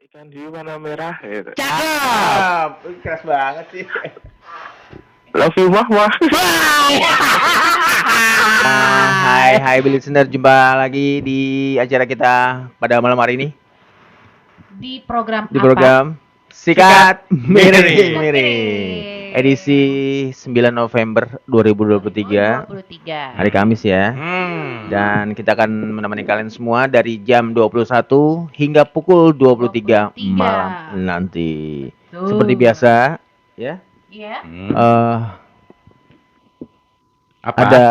Ikan hiu warna merah gitu. Cakep. Keras banget sih. Love you wah. Hai listener, jumpa lagi di acara kita pada malam hari ini Di program di apa? program Sikat Miring Miring. edisi 9 November 2023 2023. hari Kamis ya. Dan kita akan menemani kalian semua dari jam 21 hingga pukul 23 malam nanti. Tuh. Seperti biasa ya. Iya. Apa? Ada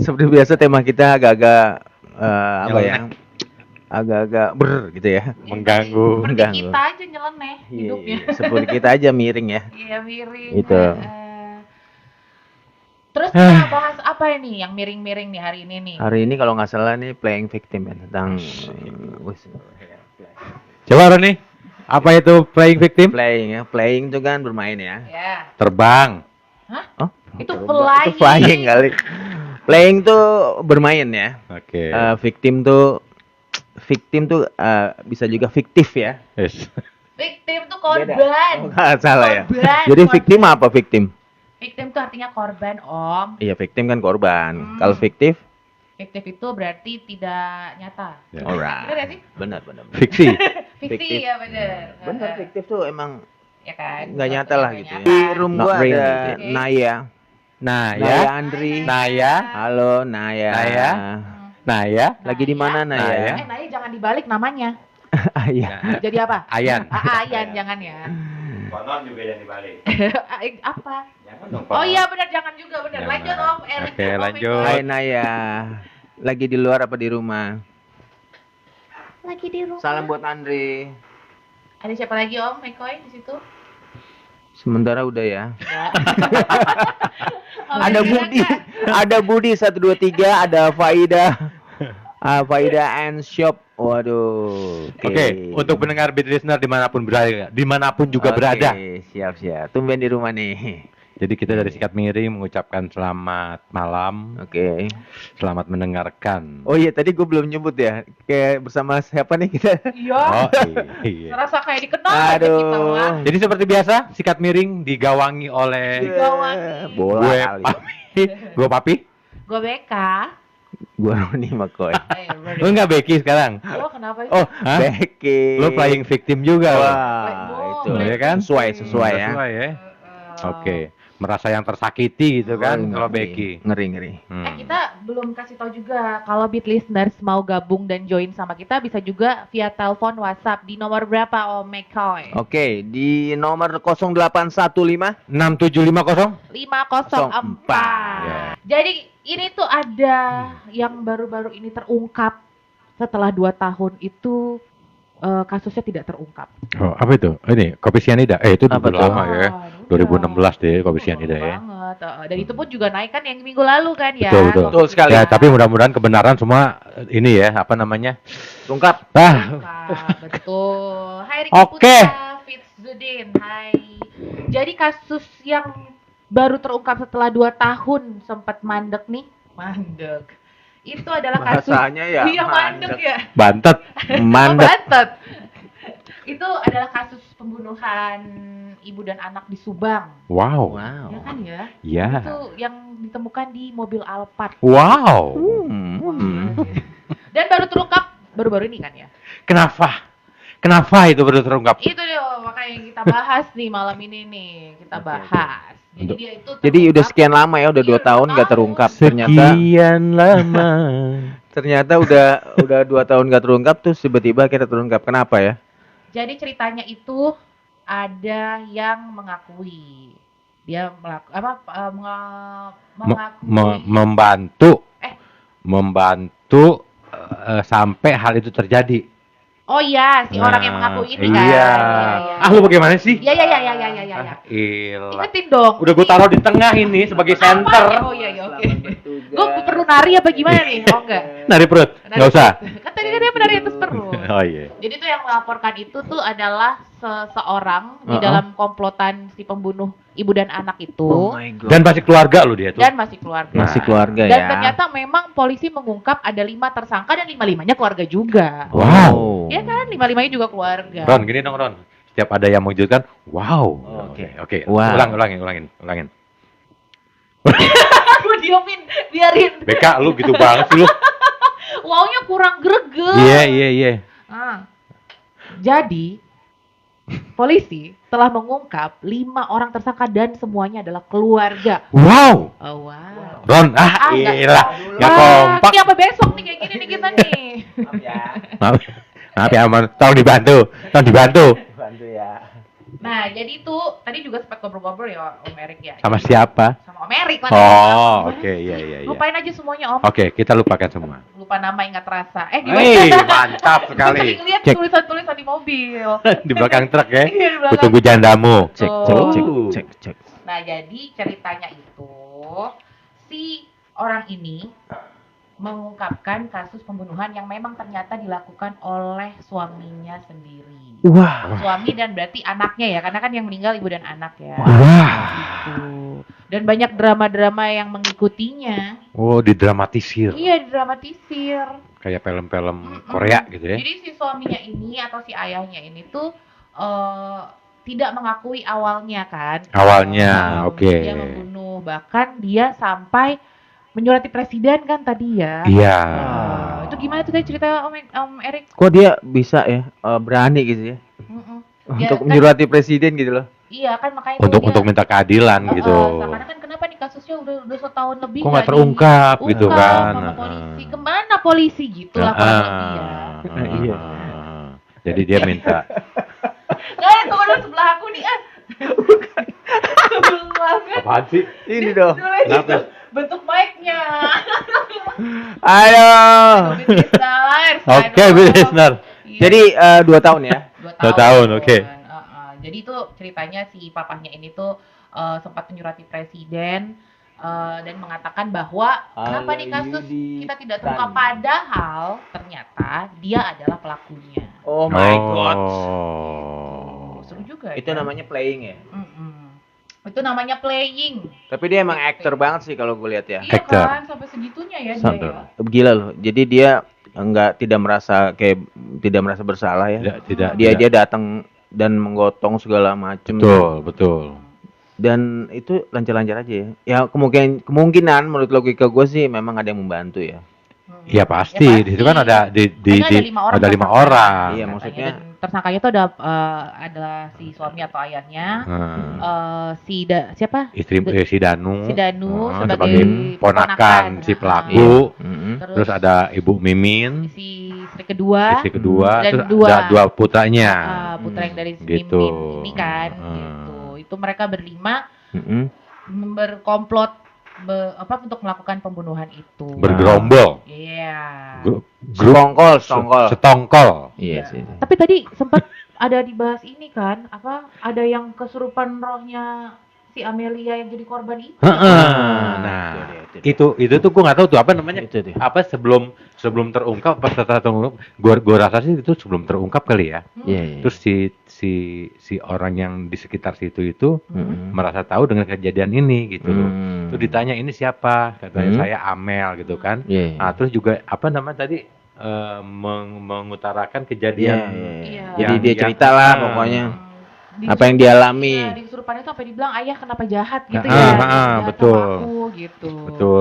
seperti biasa tema kita agak-agak apa ya? Agak-agak gitu ya. Mengganggu. Seperti kita aja nyeleneh hidupnya. Iya, seperti kita aja miring ya. Iya, miring. Itu. Terus kita bahas apa ini yang miring-miring nih hari ini nih? Hari ini kalau nggak salah nih playing victim ya, tentang Coba Roni, apa itu playing victim? playing ya. Playing itu kan bermain ya. Ya. Terbang. Hah? Oh, Itu itu flying. flying kali. Playing tuh bermain ya. Oke. Victim tuh bisa juga fiktif ya. Yes. Victim tuh Beda. korban. Oh, nggak salah ya. Korban, Jadi korban. victim apa victim? Victim tuh artinya korban, Om. Iya, victim kan korban. Kalau fiktif? Fiktif itu berarti tidak nyata. Ya. Alright. Bener gak sih? Benar. Fiksi. Fiksi Fiktif. ya bener. Benar, fiktif tuh emang Ya kan? nggak nyata lah gitu ya. Nyata. Di room Not gua real ada gitu ya. Naya. Nah Naya ya. Andri. Naya. Halo Naya. Naya. Nah ya. Lagi di mana Naya. Naya? Naya jangan dibalik namanya. Iya. Jadi apa? Ayan. Ayan jangan ya. Konon juga yang dibalik. Apa? Jangan dong. Oh iya benar jangan juga benar. Jangan. Lanjut Om. Oke, Om lanjut. Eko. Hai Naya. Lagi di luar apa di rumah? Lagi di rumah. Salam buat Andri. Ada siapa lagi Om Ekoy di situ? Sementara udah ya. Enggak. Ada Budi. Ada Budi 123, ada Faida. Faida and Shop. Waduh. Oke, untuk pendengar Beat Listener dimanapun juga Oke, berada. Siap. Tumben di rumah nih. Jadi kita dari Sikat Miring mengucapkan selamat malam, Oke. selamat mendengarkan. Oh iya, tadi gue belum nyebut ya. Kayak bersama siapa nih kita? Iya. Oh iya. Serasa kayak dikenal aja kita Aduh. mah. Jadi seperti biasa, Sikat Miring digawangi oleh Digawangi. Bola gue kali. Papi. Gue BK. Gue Roni Makoy. Lu nggak Becky sekarang? Oh kenapa sih? Oh, hah? Becky. Lu playing victim juga. Wah, Oh, itu ya kan? Sesuai ya. Sesuai ya. Oke, merasa yang tersakiti gitu kan kalau Ngeri. Becky. Ngeri. Kita belum kasih tahu juga kalau Beat Listeners mau gabung dan join sama kita bisa juga via telepon WhatsApp di nomor berapa Om McCoy? Oke, di nomor 0815 6750. 504. Ya. Jadi ini tuh ada yang baru-baru ini terungkap setelah 2 tahun itu kasusnya tidak terungkap. Oh, apa itu? Ini kopi sianida. Itu Apa udah tuh? lama ya. Udah. 2016 deh kopi sianida ya. Banget. Dan itu pun juga naik kan yang minggu lalu kan ya. Betul. Betul sekali. Ya, tapi mudah-mudahan kebenaran semua ini ya, apa namanya? Ungkap. Betul. Hai Riki Oke. Putra, Fitzudin. Hai. Jadi kasus yang baru terungkap setelah 2 tahun sempat mandek nih. Mandek. Itu adalah kasus. Bahasanya ya, Iya mandek mandek. ya. Bantet. Mandek. Bantet. Itu adalah kasus pembunuhan ibu dan anak di Subang. Wow. Ya kan ya? Ya. Itu yang ditemukan di mobil Alphard. Wow. Dan baru terungkap baru-baru ini kan ya? Kenapa? Kenapa itu baru terungkap? Itu dia makanya yang kita bahas nih malam ini nih. Kita bahas. Jadi Untuk- dia itu Jadi udah terungkap. sekian lama ya, udah 2 Iya, tahun 2 gak tahun. terungkap. Ternyata lama. udah 2 tahun gak terungkap, terus tiba-tiba kita terungkap. Kenapa ya? Jadi ceritanya itu ada yang mengakui dia mengakui membantu sampai hal itu terjadi. Oh iya si orang yang mengakui ini kan. Iya. Ah, lu bagaimana sih? Iya. Ilah. Ingetin dong. Udah gue taruh di tengah ini sebagai Apanya? center. Oh iya oke. Gue perlu nari apa gimana nih? Oh enggak. Nari perut, nggak usah. Kan tadi dia menari atas perut. Oh iya. Jadi tuh yang melaporkan itu tuh adalah seseorang di dalam komplotan si pembunuh ibu dan anak itu. Oh my god. Dan masih keluarga lu dia tuh. Dan masih keluarga. Masih keluarga Dan ya. ternyata memang polisi mengungkap ada 5 tersangka dan 5-5-nya keluarga juga. Wow. Iya kan, 5-5-nya juga keluarga. Ron, gini dong Ron. Setiap ada yang mengejutkan, wow. Oke. Oke. Wow. Ulangin. Gue diemin, biarin. BK lu gitu banget sih lu. Wownya kurang greget. Iya. Ah. Jadi polisi telah mengungkap 5 orang tersangka dan semuanya adalah keluarga. Wow. Oh wow. Ron, enggak. iyalah. Gak kompak. Ini apa besok nih kayak gini nih kita nih. Maaf ya, Aman. Tolong dibantu. Bantu ya. Nah, jadi itu tadi juga sempat ngobrol-ngobrol ya Om Erik ya. Sama siapa? Sama Om Erik lah. Oh, oke, iya. Lupain aja semuanya Om. Oke, kita lupakan semua. Lupa nama ingat rasa. Hei, Gimana? mantap Gue sekali. sering lihat Cek. tulisan-tulisan di mobil. Di belakang truk ya. Iya, di belakang. Kutunggu jandamu. Cek. Nah, jadi ceritanya itu si orang ini mengungkapkan kasus pembunuhan yang memang ternyata dilakukan oleh suaminya sendiri. Wah. Suami dan berarti anaknya ya, karena kan yang meninggal ibu dan anak ya. Wah. Gitu. Dan banyak drama-drama yang mengikutinya. Oh, didramatisir. Iya, didramatisir. Kayak film-film Korea gitu ya. Jadi si suaminya ini atau si ayahnya ini tuh tidak mengakui awalnya kan. Awalnya, oke. Dia membunuh, bahkan dia sampai menyurati presiden kan tadi ya. Iya. Itu gimana tuh tadi cerita Om Erik? Kok dia bisa ya berani gitu ya Mm-mm. untuk kan- menyurati presiden gitu loh. Iya kan makanya Untuk tuh dia, minta keadilan gitu. karena kan kenapa nih kasusnya udah setahun lebih Kok nggak terungkap gitu diungkap kan? sama polisi. Kemana polisi gitu lah kurang lebih ya. Iya. Jadi dia minta. Nggak, tunggu dulu sebelah aku nih Sebel banget. Apaan sih? Ini dong. Dulu aja Kenapa? bentuk mic-nya. Ayo. Business dollars. Oke, Aduh. Bisnar. Iya. Jadi 2 tahun ya. 2 tahun, oke. Jadi itu ceritanya si papahnya ini tuh sempat menyurati presiden dan mengatakan bahwa kenapa nih kasus kita tidak terungkap, padahal ternyata dia adalah pelakunya. Oh my god. Oh. Seru juga. Itu ya? namanya playing ya. Itu namanya playing. Tapi dia emang actor banget sih kalau gue lihat ya. Iya Actor. kan, sampai segitunya ya Sampai. dia ya. Gila loh. Jadi dia tidak merasa bersalah ya. Dia datang dan menggotong segala macam. Betul. Dan itu lancar-lancar aja ya. Ya kemungkinan menurut logika gue sih memang ada yang membantu ya. Iya pasti. Ya, Di situ kan ada Karena ada 5 tersangka. orang. Iya, maksudnya. Dan tersangkanya itu adalah si suami atau ayahnya, siapa? Istri si Danu. Si Danu sebagai sebagai ponakan si pelaku. Terus ada Ibu Mimin, si istri kedua, istri kedua, dan terus ada 2 putranya. putra yang dari si Gitu. Mimin ini kan, gitu. Itu mereka berlima berkomplot untuk melakukan pembunuhan itu. Bergerombol. Iya. Setongkol. Iya sih. Tapi tadi sempat ada dibahas ini kan, ada yang kesurupan rohnya si Amelia yang jadi korban itu. Nah, itu tuh gue nggak tahu tuh apa namanya. Itu tuh. Apa sebelum terungkap, pas setelah terungkap, gue rasa sih itu sebelum terungkap kali ya. Iya. Terus si orang yang di sekitar situ itu merasa tahu dengan kejadian ini gitu loh. Terus ditanya ini siapa? Katanya saya Amel gitu kan. Iya. Nah, terus juga apa namanya tadi mengutarakan kejadian. Iya. Jadi dia cerita lah pokoknya apa yang dialami. Iya, di kesurupan itu sampai dibilang ayah kenapa jahat gitu Ah, ya. ah, Jahat betul. sama aku gitu. Betul,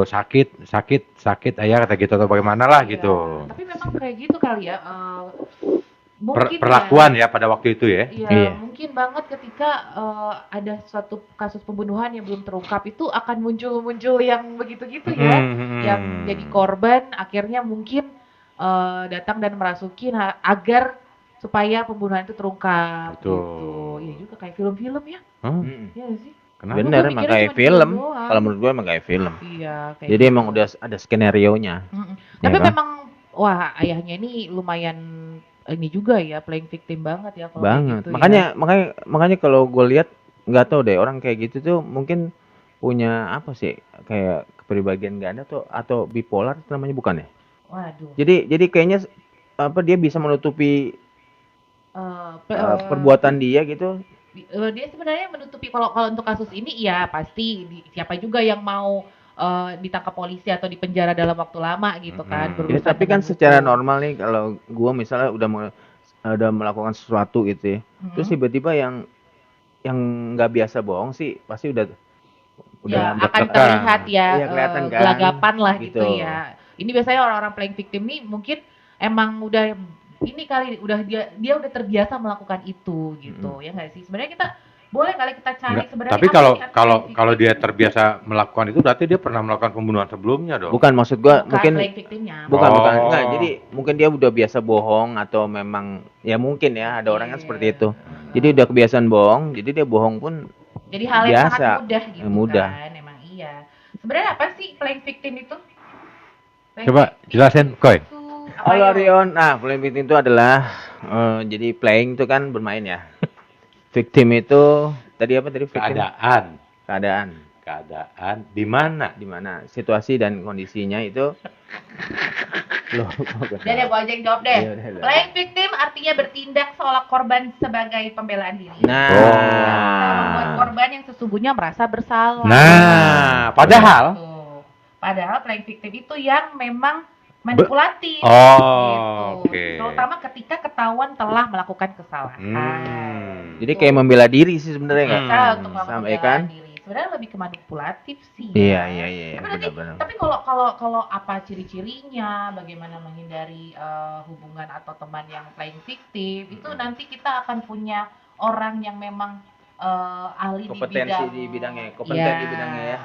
sakit ayah kata gitu atau bagaimana lah Iya. gitu. Tapi memang kayak gitu kali ya. Mungkin Perlakuan ya pada waktu itu ya. Iya, mungkin banget ketika ada suatu kasus pembunuhan yang belum terungkap itu akan muncul yang begitu-gitu ya, yang jadi korban akhirnya mungkin datang dan merasuki agar supaya pembunuhan itu terungkap. Betul. Gitu. Iya juga kayak film-film ya. Iya nggak sih? Kenapa? Bener, Gua emang mikirnya kayak cuma film. gitu doang. Kalau menurut gue emang kayak film. Iya, kayak Jadi gitu. emang udah ada skenario-nya. Tapi kan? memang wah ayahnya ini lumayan ini juga ya playing victim banget ya kalau kayak Banget. gitu Makanya kalau gue lihat nggak tahu deh orang kayak gitu tuh mungkin punya apa sih kayak kepribadian ganda atau bipolar itu namanya, bukan ya? Waduh. Jadi kayaknya dia bisa menutupi perbuatan dia gitu. Dia sebenarnya menutupi, kalau untuk kasus ini ya pasti siapa juga yang mau ditangkap polisi atau dipenjara dalam waktu lama gitu kan. Ya, tapi kan secara normal nih, kalau gua misalnya udah melakukan sesuatu gitu ya, terus tiba-tiba yang nggak biasa bohong sih pasti udah ya, akan terlihat ya, iya, kelihatan kan, gelagapan lah gitu gitu ya. Ini biasanya orang-orang playing victim nih mungkin emang udah ini kali, udah dia udah terbiasa melakukan itu gitu. Ya nggak sih? Sebenarnya kita boleh kali kita cari sebenarnya. Tapi kalau dia terbiasa melakukan itu, berarti dia pernah melakukan pembunuhan sebelumnya dong. Bukan, maksud gua mungkin playing victimnya. bukan enggak. Jadi mungkin dia udah biasa bohong, atau memang ya mungkin ya ada orang kan seperti itu. Jadi udah kebiasaan bohong, jadi dia bohong pun jadi hal yang biasa, sangat mudah gitu mudah. kan. Emang iya. Sebenarnya apa sih playing victim itu? Coba jelasin, Koy. Halo Rion. Nah, playing victim itu adalah jadi playing itu kan bermain ya. Victim itu tadi apa tadi? Victim? Keadaan di mana? Di mana situasi dan kondisinya itu. Loh, Udah gua aja yang jawab deh. Iya, udah. Playing victim artinya bertindak seolah korban sebagai pembelaan diri. Nah, Membuat korban yang sesungguhnya merasa bersalah. Nah, padahal playing victim itu yang memang manipulatif. Oh, gitu. oke. Terutama ketika ketahuan telah melakukan kesalahan. jadi kayak membela diri sih sebenarnya nggak? Bisa untuk melakukan Sampai pembelaan kan? diri. Sebenarnya lebih ke manipulatif sih. Iya, Benar-benar. Tapi kalau apa ciri-cirinya, bagaimana menghindari hubungan atau teman yang playing victim, itu nanti kita akan punya orang yang memang ahli Kompetensi di bidangnya, kompeten di bidangnya ya.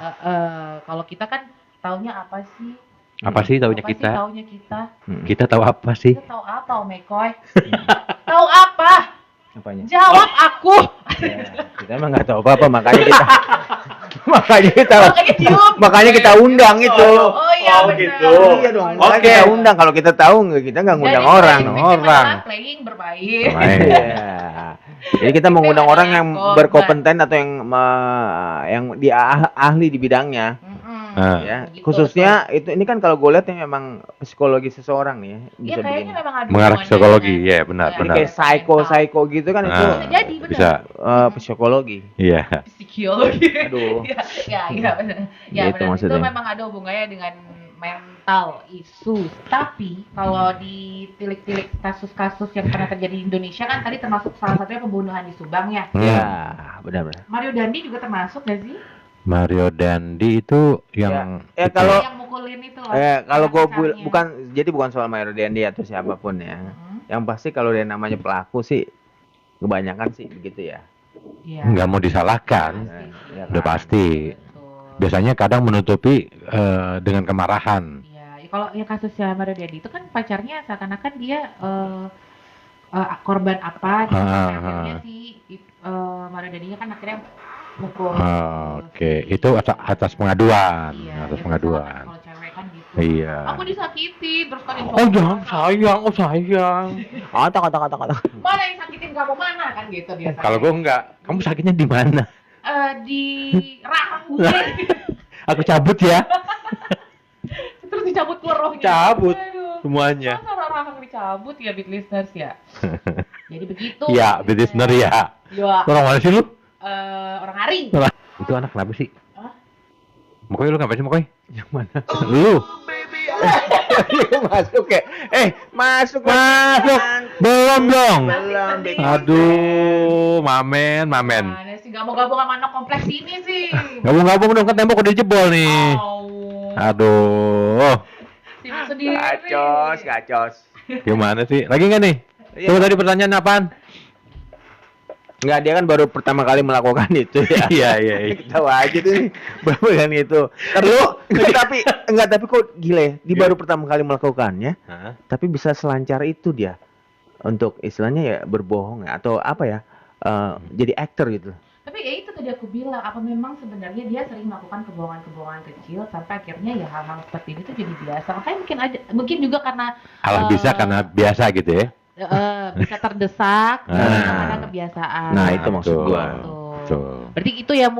Kalau kita kan taunya apa sih? Apa sih taunya Apa sih kita? taunya kita? Kita tahu apa sih? Kita tahu apa, Om Ekoy? Tahu apa? Apanya? Jawab aku. Ya, kita emang nggak tahu apa-apa, makanya kita undang itu. Oh iya benar. gitu. Iya dong. Makanya kita undang. Kalau kita tahu kita nggak ngundang Jadi, orang. playing victim adalah playing bermain. Iya. Jadi kita mengundang Tapi orang ada yang korban. berkompeten atau yang ahli di bidangnya. Ya, Begitu, khususnya ini kan kalau gue lihat yang memang psikologi seseorang nih ya, Iya bisa kayaknya begini. memang ada Mengarah hubungannya psikologi, dengan- ya benar, Ya, benar. Kayak psycho gitu kan itu Bisa jadi benar. Bisa. psikologi. Iya. Psikologi. Aduh. ya benar. Ya Gitu benar. Itu maksudnya. memang ada hubungannya dengan mental issues. Tapi kalau ditilik-tilik kasus-kasus yang pernah terjadi di Indonesia kan tadi termasuk salah satunya pembunuhan di Subang ya. Ya, benar-benar. Mario Dandi juga termasuk gak sih? Mario Dandi itu yang Ya, itu. kalau Yang mukulin itu loh. kalau gue pacarnya. bukan soal Mario Dendi atau siapapun ya. Mhm. Yang pasti kalau dia namanya pelaku sih kebanyakan sih begitu ya. Iya. nggak mau disalahkan, Ya udah kan? pasti. Betul. Biasanya kadang menutupi dengan kemarahan. Iya, kalau yang kasusnya Mario Dandi itu kan pacarnya seakan-akan dia korban apa gitu. Sampai akhirnya si Mario Dandinya kan akhirnya mukul. Oke, itu atas pengaduan, Iya, atas dia pengaduan. kesel kan kalau cewek kan gitu. Iya. Aku disakitin terus kan yang Oh cowok jangan merasa, sayang, oh sayang. Kata. mana yang sakitin kamu mana kan gitu dia. Kalau gue enggak, kamu sakitnya di mana? Di rahang gue. Aku cabut ya. Terus dicabut keluar rohnya. Cabut Aduh. semuanya. Masa rahang dicabut ya big listeners ya. Jadi begitu. Iya, listener ya. Ya. Orang mana sih lu? Orang Haring. Itu anak kenapa sih? Hah? Mokoy lu ngapain sih Mokoy? Yang mana? Lu Masuk ya. Masuk. belum dong. Belum. Aduh, mamen. Mana sih gak mau gabung sama anak kompleks ini sih. Gabung-gabung dong, kan tembok udah jebol nih. Oh. Aduh, Sibuk sendiri. Gacos. gimana sih? Lagi nggak nih? Iya. Coba tadi pertanyaan apaan? Enggak, dia kan baru pertama kali melakukan itu ya. Iya. Tahu aja tuh nih, baru kan itu. Tapi kok gila ya, dia baru pertama kali melakukannya, Hah? tapi bisa selancar itu dia untuk istilahnya ya berbohong ya, atau apa ya, jadi aktor gitu. Tapi ya itu tadi aku bilang, apa memang sebenarnya dia sering melakukan kebohongan-kebohongan kecil sampai akhirnya ya hal-hal seperti ini tuh jadi biasa. Makanya mungkin juga karena Bisa karena biasa gitu ya. bisa terdesak, Nah. karena kebiasaan. Nah, itu maksud Betul. gua. Tuh. Betul. Berarti itu yang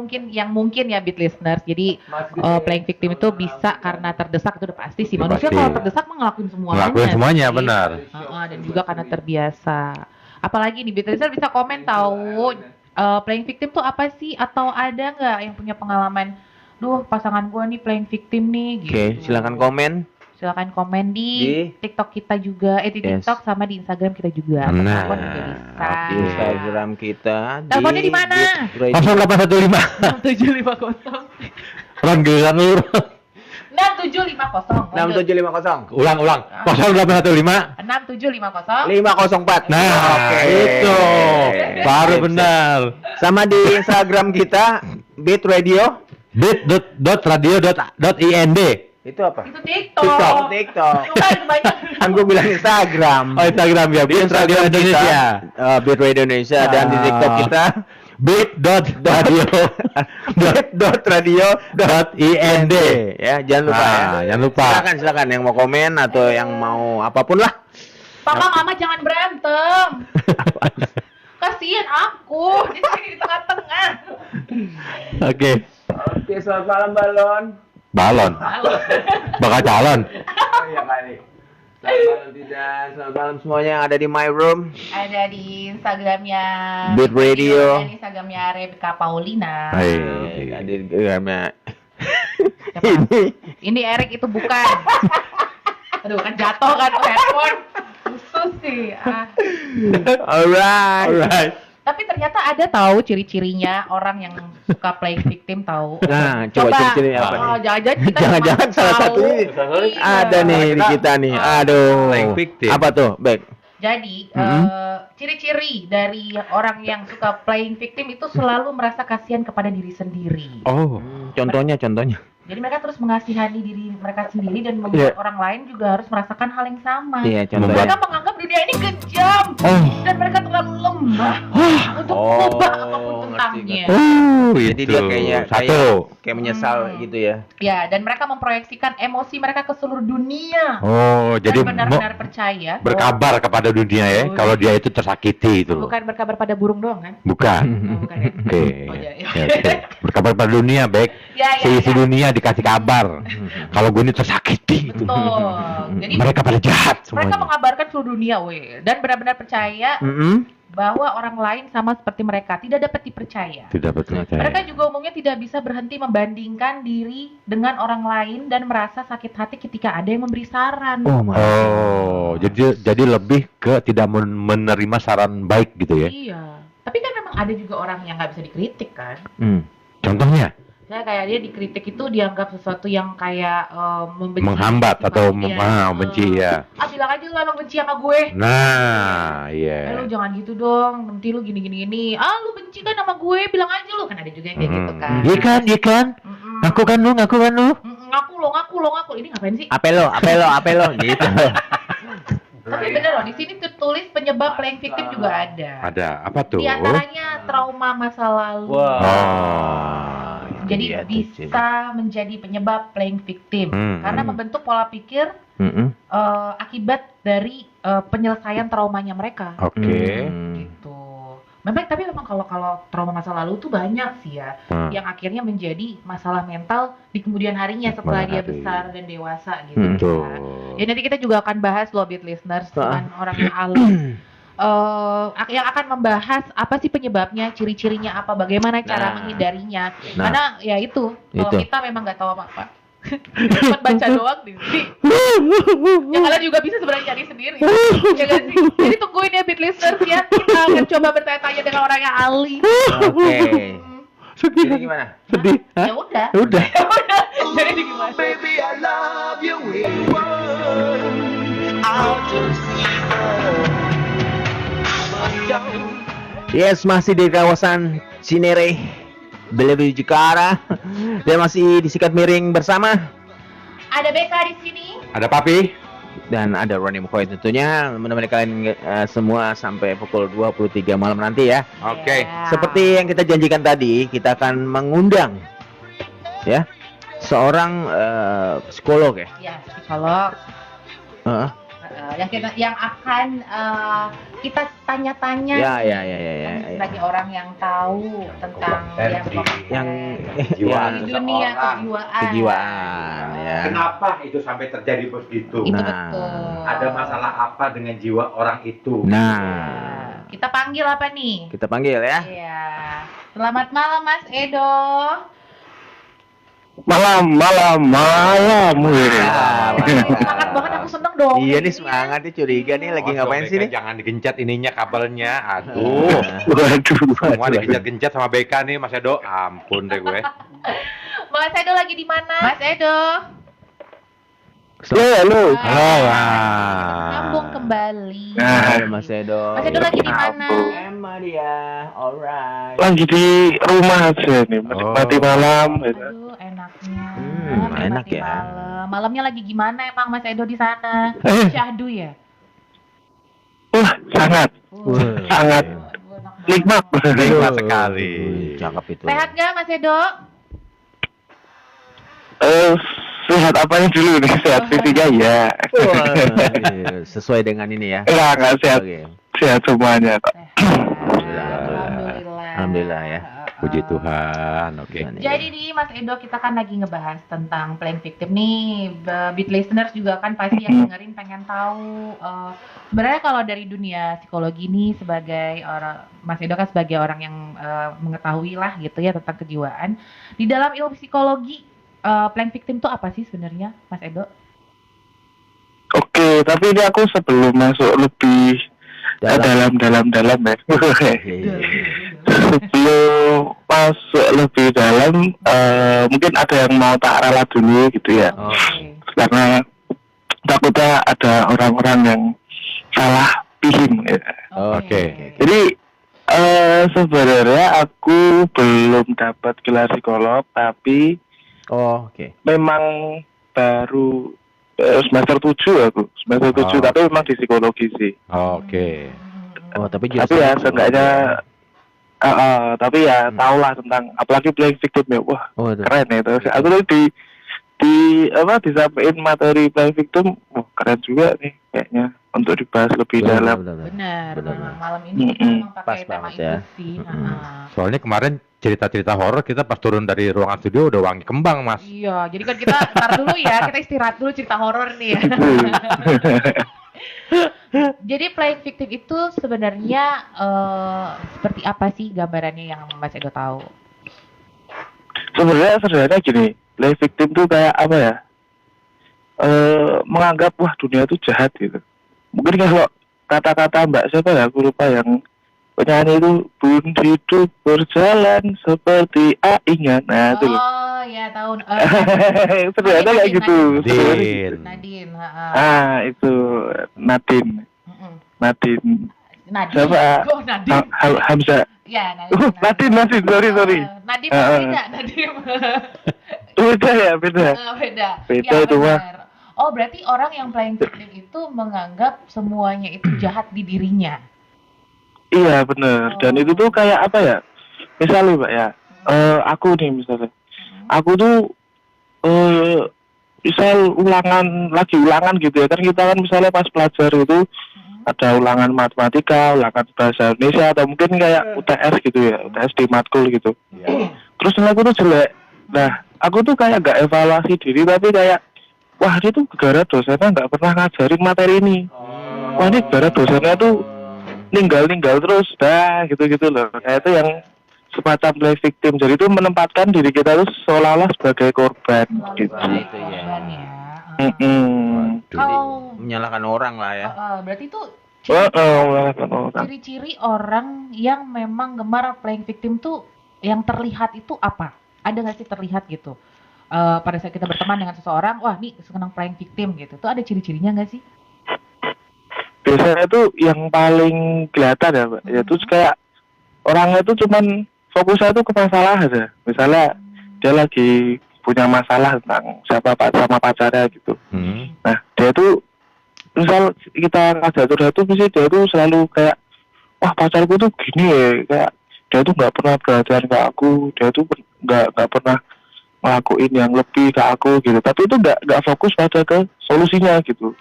mungkin ya beat listeners. Jadi playing victim itu bisa karena terdesak, itu udah pasti sih. Manusia Pasti. kalau terdesak mah ngelakuin semuanya. Ngelakuin semuanya, sih. benar. Dan juga karena terbiasa. Apalagi nih beat listener bisa komen tahu playing victim tuh apa sih, atau ada nggak yang punya pengalaman? Duh, pasangan gua nih playing victim nih gitu. Oke, silakan komen. Silakan komen di TikTok kita juga, di Yes. TikTok sama di Instagram kita juga. Nah, Telepon juga bisa. Di Instagram kita. Teleponnya di mana? Beat Radio. 0815 6750. Ron giliran lu. 6750. 6750. Ulang 0815 6750. 504. Nah, oke. itu baru benar. Sama di Instagram kita Beat Radio. bit.radio.ind. Itu apa? Itu TikTok. TikTok. Itu kan banyak. Kan gue bilang Instagram. Oh, Instagram ya, Di Bit Radio Instagram Indonesia. kita, Beat Radio Indonesia, dan di TikTok kita bit.radio.ind. ya, jangan lupa ya. Jangan lupa. Silakan yang mau komen atau yang mau apapun lah. Papa mama jangan berantem. Kasihan aku, di sini di tengah-tengah. Oke. Oke, selamat malam Balon. Balon. Halo. Bakal calon. Oh iya kali. Selamat malam tidak, selamat malam semuanya yang ada di My Room. Ada di Instagramnya Beat Radio. Dan Instagramnya Rebecca Paulina. Hai. Ada di Instagramnya. Siapa? Ini Erik itu bukan. Aduh, kan jatuh kan headphone. Khusus sih. Alright. Tapi ternyata ada tahu ciri-cirinya orang yang suka playing victim tahu. Nah, coba ciri-cirinya apa nih? Jangan-jangan kita Jangan-jangan cuma salah tahu. satu ini Iya. ada nih di kita nih. Aduh. Playing victim. Apa tuh, Bek? Jadi ciri-ciri dari orang yang suka playing victim itu selalu merasa kasihan kepada diri sendiri. Oh. Contohnya. Jadi mereka terus mengasihani diri mereka sendiri dan membuat orang lain juga harus merasakan hal yang sama. Iya, Mereka contohnya. menganggap dunia ini kejam dan mereka terlalu lemah untuk mengubah apapun tentangnya. Jadi dia kayak menyesal gitu ya. Ya, dan mereka memproyeksikan emosi mereka ke seluruh dunia. Oh, jadi Dan benar-benar percaya berkabar kepada dunia ya, Oh, kalau dia itu tersakiti itu loh. bukan berkabar pada burung doang kan? Bukan. Oh, bukan ya? Oke. Oh, iya, iya. Ya, oke. Berkabar pada dunia, baik. Ya, Seisi dunia dikasih kabar. Kalau gue ini tersakiti itu. Betul. Jadi Mereka pada jahat mereka semuanya. mengabarkan seluruh dunia, dan benar-benar percaya bahwa orang lain sama seperti mereka, tidak dapat dipercaya. Tidak percaya. Mereka juga umumnya tidak bisa berhenti membandingkan diri dengan orang lain dan merasa sakit hati ketika ada yang memberi saran. Oh, jadi lebih ke tidak menerima saran baik gitu ya. Iya. Tapi kan memang ada juga orang yang nggak bisa dikritik kan. Contohnya Saya kayak dia dikritik itu dianggap sesuatu yang kayak membenci, menghambat atau membenci ya. Bilang aja lu emang benci sama gue. Nah, iya. Lu jangan gitu dong, nanti lu gini. Lu benci kan sama gue, bilang aja lu. Kan ada juga yang kayak gitu kan. Iya kan? Ngaku kan lu. Ngaku lo. Ini ngapain sih? Apa lo gitu. Tapi bener loh, di sini tertulis penyebab playing victim juga ada. Ada apa tuh? Di antaranya trauma masa lalu. Jadi bisa menjadi penyebab playing victim karena membentuk pola pikir akibat dari penyelesaian traumanya mereka. Oke. Gitu. Tapi memang kalau trauma masa lalu tuh banyak sih ya, yang akhirnya menjadi masalah mental di kemudian harinya setelah dia besar dan dewasa gitu. Ya nanti kita juga akan bahas loh, beat listeners, dengan orang yang ahli. Yang akan membahas apa sih penyebabnya, ciri-cirinya apa, bagaimana cara menghindarinya. Karena ya itu, kalau kita memang nggak tahu apa-apa, cuma baca doang nih. Ya kalian juga bisa sebenarnya cari sendiri. Ya gak sih? Jadi tungguin ya beat listeners ya. Kita akan coba bertanya-tanya dengan orang yang ahli. Oke. Jadi gimana? Sedih. Ya udah. Udah. Jadi gimana? Baby, I love you with one out of season. Yes, masih di kawasan Cinere, Bellevue, Jakarta, dan masih disikat miring bersama. Ada Beka di sini. Ada Papi. Dan ada Ronnie McCoy tentunya menemani kalian semua sampai pukul 23 malam nanti ya. Oke. Seperti yang kita janjikan tadi, kita akan mengundang ya seorang psikolog ya. Ya, psikolog. yang akan kita tanya-tanya Ya. sebagai orang yang tahu tentang Yang di dunia kejiwaan ya. Kenapa itu sampai terjadi begitu? Itu Nah, betul. Ada masalah apa dengan jiwa orang itu? Nah, Kita panggil apa nih? kita panggil ya. Iya. Selamat malam Mas Edo. Malam. Semangat banget, aku seneng dong. Iya nih semangat nih, curiga nih lagi ngapain sih nih? Jangan digencet ininya kabelnya, aduh. Waduh. Semua digencet-gencet sama BK nih Mas Edo. Ampun deh gue. Mas Edo lagi di mana? Mas Edo. Halo. Sambung kembali. Nah, Mas Edo. Mas Edo lagi di mana? Emma dia, alright. Lagi di rumah aja nih, menikmati malam. Aduh, enaknya. Enak Menikmati ya. malam. Malamnya lagi gimana emang Mas Edo di sana? Syahdu ya? Wah, sangat Enak nikmat. Nikmat sekali. Cakep itu. Sehat gak Mas Edo? Sehat apanya dulu nih? Sehat fisiknya ya. Wah, sesuai dengan ini ya. Enggak sehat. Oke. Sehat semuanya kok. Alhamdulillah ya. Puji Tuhan. Oke. Jadi nih Mas Edo, kita kan lagi ngebahas tentang playing victim nih. Beat listeners juga kan pasti yang dengerin pengen tahu sebenarnya kalau dari dunia psikologi nih, sebagai orang, Mas Edo kan sebagai orang yang mengetahui lah gitu ya tentang kejiwaan. Di dalam ilmu psikologi, playing victim itu apa sih sebenarnya Mas Edo? Oke, tapi ini aku sebelum masuk lebih dalam ya. Sebelum masuk lebih dalam, mungkin ada yang mau tak ralat dulu gitu ya. Oke. Karena takutnya ada orang-orang yang salah paham ya. Oke. Jadi sebenarnya aku belum dapat gelar psikolog, tapi Oke. memang baru semester 7 aku. Semester 7 tapi memang di psikologi sih. Oke. Oh, tapi Tapi ya seenggaknya tapi ya tahulah tentang apalagi playing victim ya. Wah, Oh, itu. keren ya itu. Aku tuh disampaikan materi playing victim, wah keren juga nih kayaknya untuk dibahas lebih dalam. Benar, Benar. memang malam ini kita memang pakai Pas tema banget itu ya. sih. Soalnya kemarin cerita-cerita horor kita pas turun dari ruangan studio udah wangi kembang, Mas. Iya, jadi kan kita tar dulu ya, kita istirahat dulu cerita horor nih ya. Jadi playing victim itu sebenarnya seperti apa sih gambarannya yang Mas Edo tahu? Sebenarnya gini, playing victim tuh kayak apa ya? Menganggap wah dunia itu jahat gitu. Mungkin kalau kata-kata Mbak siapa ya, aku lupa yang penyanyi itu, pun hidup berjalan seperti aingan. Nah, itu loh. Oh ya, tahu. Sebenarnya kayak gitu. Din. Nadine, Itu Nadine. Nadine. Nadine. Siapa? Oh, Nadine. Hamzah. Ya, Nadine. Nadine, sorry. Nadine beda, Nadine. Beda ya, beda. Beda. Beda Ya, itu mah. benar. Oh, berarti orang yang playing victim itu menganggap semuanya itu jahat di dirinya. Iya benar. Dan itu tuh kayak apa ya? Misalnya Mbak ya, aku nih misalnya, aku tuh misal lagi ulangan gitu ya, kan kita kan misalnya pas pelajar itu ada ulangan matematika, ulangan bahasa Indonesia, atau mungkin kayak UTS gitu ya, UTS di matkul gitu. Terus aku tuh jelek. Nah, aku tuh kayak gak evaluasi diri, tapi kayak wah ini tuh gara dosennya nggak pernah ngajarin materi ini. Wah ini gara dosennya tuh ninggal terus, gitu loh. Kayak itu yang semacam play victim. Jadi itu menempatkan diri kita tuh seolah-olah sebagai korban. Gitu. Itu ya. Kalau Menyalahkan orang lah ya. berarti itu Orang. ciri-ciri orang yang memang gemar playing victim tuh yang terlihat itu apa? Ada nggak sih terlihat gitu? Pada saat kita berteman dengan seseorang, wah nih senang playing victim gitu. Tuh ada ciri-cirinya nggak sih? Biasanya tuh yang paling kelihatan ya Mbak, ya terus kayak orangnya tuh cuman fokusnya tuh ke masalah aja. Misalnya dia lagi punya masalah tentang sama pacarnya gitu. Nah dia tuh misal kita ngajak curhat tuh mesti dia tuh selalu kayak wah pacarku tuh gini ya, kayak dia tuh nggak pernah perhatian ke aku, dia tuh nggak pernah ngelakuin yang lebih ke aku gitu, tapi itu nggak fokus pada ke solusinya gitu.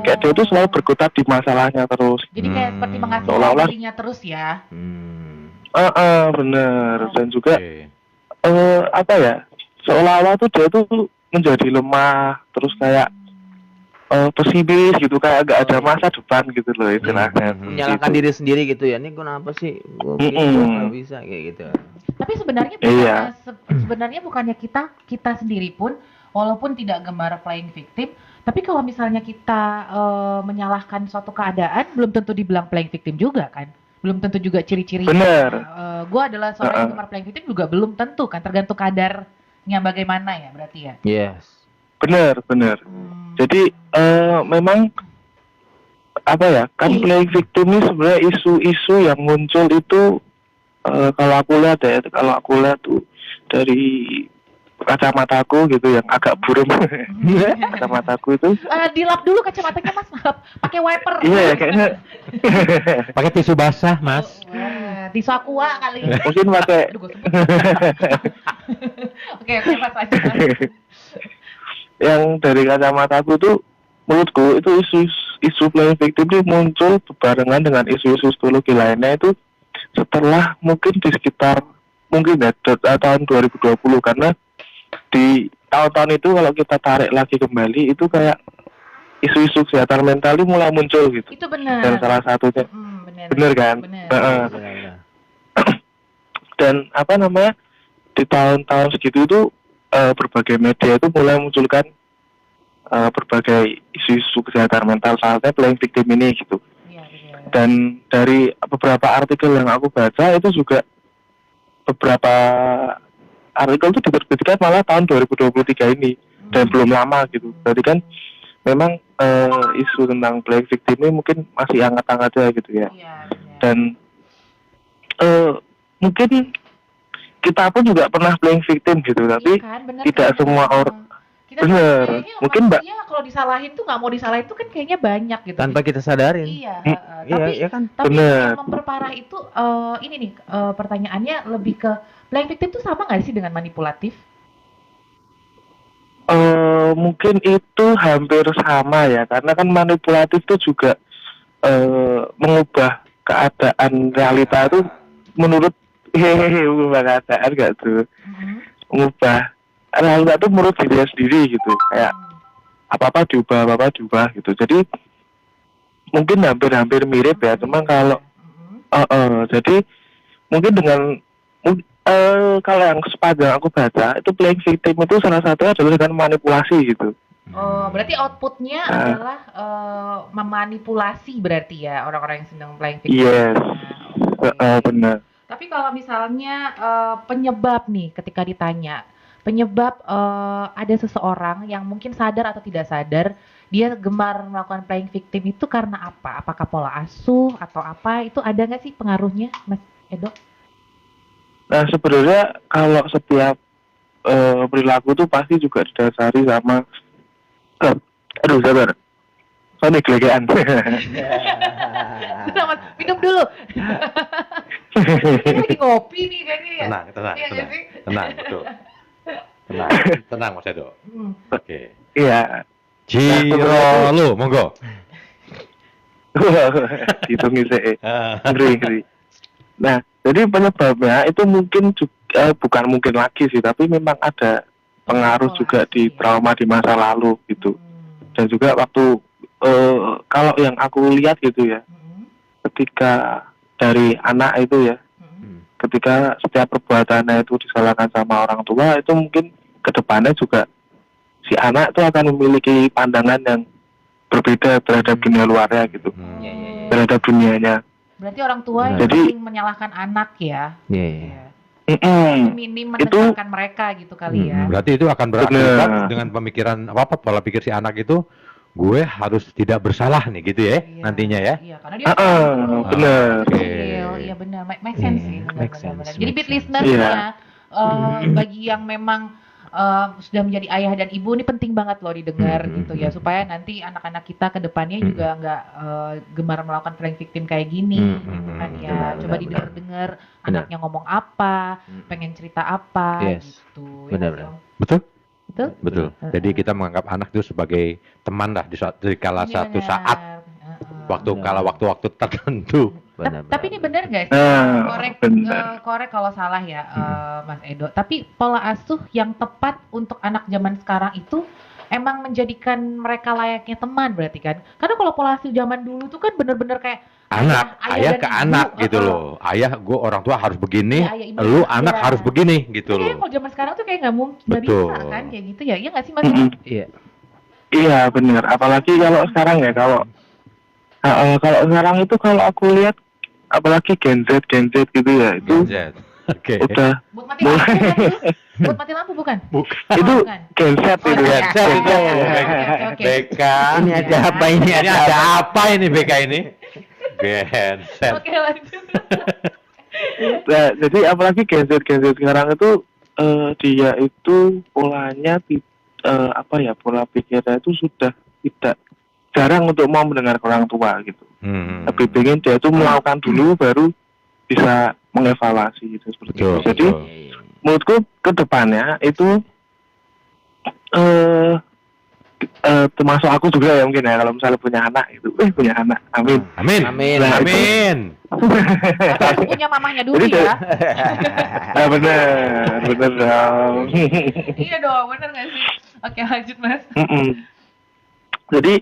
Kayak dia itu selalu berkutat di masalahnya terus. Jadi kayak seperti mengasihkan Seolah-olah dirinya terus ya. Bener. Dan juga Oke. apa ya, seolah-olah tuh dia tuh menjadi lemah, terus kayak pesimis gitu, kayak nggak ada masa depan gitu loh istilahnya. Menyalahkan Gitu. diri sendiri gitu ya. Ini kenapa sih gua gitu, gua nggak bisa kayak gitu. Tapi sebenarnya Iya. sebenarnya bukannya kita sendiri pun walaupun tidak gemar playing victim, tapi kalau misalnya kita menyalahkan suatu keadaan belum tentu dibilang playing victim juga kan. Belum tentu juga ciri-ciri. Bener. Gue adalah seorang yang gemar playing victim juga belum tentu kan, tergantung kadarnya bagaimana ya berarti ya. Yes. Bener. Jadi memang apa ya, kan playing victim ini sebenarnya isu-isu yang muncul itu kalau aku lihat tuh dari kacamataku gitu yang agak buram. Kacamataku itu Dilap dulu kacamatanya Mas, pakai wiper. iya ya kayaknya Pakai tisu basah, Mas. Wah, tisu aqua kali. mungkin pakai Aduh, gua sebut. Oke, Mas aja. yang dari kacamataku tuh, menurutku itu isu playing victim ini muncul berbarengan dengan isu-isu psikologi lainnya itu setelah mungkin di sekitar mungkin ya tahun 2020, karena di tahun-tahun itu kalau kita tarik lagi kembali itu kayak isu-isu kesehatan mental ini mulai muncul gitu. Itu benar. Dan salah satunya Benar. bener kan? Benar. Heeh. Benar. Dan apa namanya, di tahun-tahun segitu itu berbagai media itu mulai munculkan berbagai isu-isu kesehatan mental, saatnya playing victim ini gitu. Iya, benar. Dan dari beberapa artikel yang aku baca itu juga beberapa artikel itu diterbitkan malah tahun 2023 ini dan belum lama gitu. Berarti kan memang isu tentang playing victim ini mungkin masih hangat-hangat aja gitu ya. Iya, benar. Dan mungkin kita pun juga pernah playing victim gitu, tapi Iya kan, benar tidak kan? semua orang. Kita Bener. kayaknya Mungkin, Mbak. manusia kalau disalahin tuh nggak mau disalahin tuh kan kayaknya banyak gitu. Tanpa kita sadarin. Iya, Iya, tapi iya kan? tapi Bener. yang memperparah itu ini nih pertanyaannya lebih ke playing victim tuh sama nggak sih dengan manipulatif? Mungkin itu hampir sama ya, karena kan manipulatif itu juga mengubah keadaan realita itu menurut mengubah keadaan gak tuh, mengubah realita itu menurut dirinya sendiri gitu, kayak apa-apa diubah gitu. Jadi mungkin hampir mirip ya, cuma kalau jadi mungkin dengan kalau yang sepanjang aku baca itu playing victim itu salah satunya adalah dengan manipulasi gitu. Oh, berarti outputnya adalah memanipulasi berarti ya orang-orang yang sedang playing victim. Yes. Nah, oke. Benar. Tapi kalau misalnya penyebab nih ketika ditanya, penyebab ada seseorang yang mungkin sadar atau tidak sadar dia gemar melakukan playing victim itu karena apa? Apakah pola asuh atau apa? Itu ada nggak sih pengaruhnya, Mas Edo? Nah sebenarnya kalau setiap perilaku tuh pasti juga didasari sama aduh sabar, soalnya gelegean. Mas, minum dulu. Ini lagi ngopi nih kayaknya ya. Tenang, betul. Tenang Mas Edo. Oke. Iya. Ciro lu, monggo. Hitung isi. Ngeri. Nah, jadi penyebabnya itu mungkin juga, bukan mungkin lagi sih, tapi memang ada pengaruh juga di trauma di masa lalu gitu. Dan juga waktu kalau yang aku lihat gitu ya, ketika dari anak itu ya, ketika setiap perbuatannya itu disalahkan sama orang tua, itu mungkin kedepannya juga si anak itu akan memiliki pandangan yang berbeda terhadap dunia luarnya gitu, terhadap dunianya. Berarti orang tua yang Jadi- sering menyalahkan anak ya. Iya. Minim Itu- menekankan mereka gitu kali ya. Berarti itu akan berakibat Bener. dengan pemikiran pola pikir si anak itu, gue harus tidak bersalah nih gitu ya, Iya, nantinya ya. Iya, karena dia masih bener. kecil. Iya benar, make sense sih. Make benar-benar. sense, Jadi make beat sense. listeners Iya. ya, bagi yang memang sudah menjadi ayah dan ibu ini penting banget loh didengar gitu ya, supaya nanti anak-anak kita ke depannya juga nggak gemar melakukan playing victim kayak gini gitu kan ya. Coba didengar-dengar anaknya ngomong apa, pengen cerita apa gitu. Ya, Benar-benar. Betul? Betul? Betul. Jadi kita menganggap anak itu sebagai teman lah di kala Ini satu benar. saat waktu-waktu tertentu. Tapi ini benar nggak sih? Korek kalau salah ya, Mas Edo. Tapi pola asuh yang tepat untuk anak zaman sekarang itu emang menjadikan mereka layaknya teman berarti kan? Karena kalau pola asuh zaman dulu tuh kan bener-bener kayak Ayah dan ke ibu, anak gitu loh. Ayah, gue orang tua harus begini, Iya, ayah, ibu, lu iya. anak harus begini gitu Kayaknya loh. kalau zaman sekarang tuh kayak nggak mungkin, nggak Betul. bisa kan kayak gitu ya? Iya nggak sih Mas? Iya. Iya benar. Apalagi kalau sekarang ya, kalau sekarang itu kalau aku lihat, apalagi Gen Z gitu ya, itu Gen Z. Oke. udah Buat mati lampu bukan? Buat mati lampu bukan? itu bukan. Gen Z itu Oh, ya. Gen Z itu. Oke. BK. Ini ada apa ini? Ini ada apa ini BK ini? Gen Z. Oke lanjut. Nah, jadi apalagi Gen Z sekarang itu dia itu polanya pola pikirnya itu sudah tidak jarang untuk mau mendengar orang tua gitu. Tapi pengen dia itu melakukan dulu baru bisa mengevaluasi gitu seperti itu. Betul. Jadi menurutku ke depannya itu termasuk aku juga ya mungkin ya, kalau misalnya punya anak itu punya anak, amin. Amin. Amin. Nah, itu- Amin. Harus punya mamahnya dulu Jadi ya. Nah, bener dong. Iya dong, bener nggak sih? Oke lanjut Mas. Jadi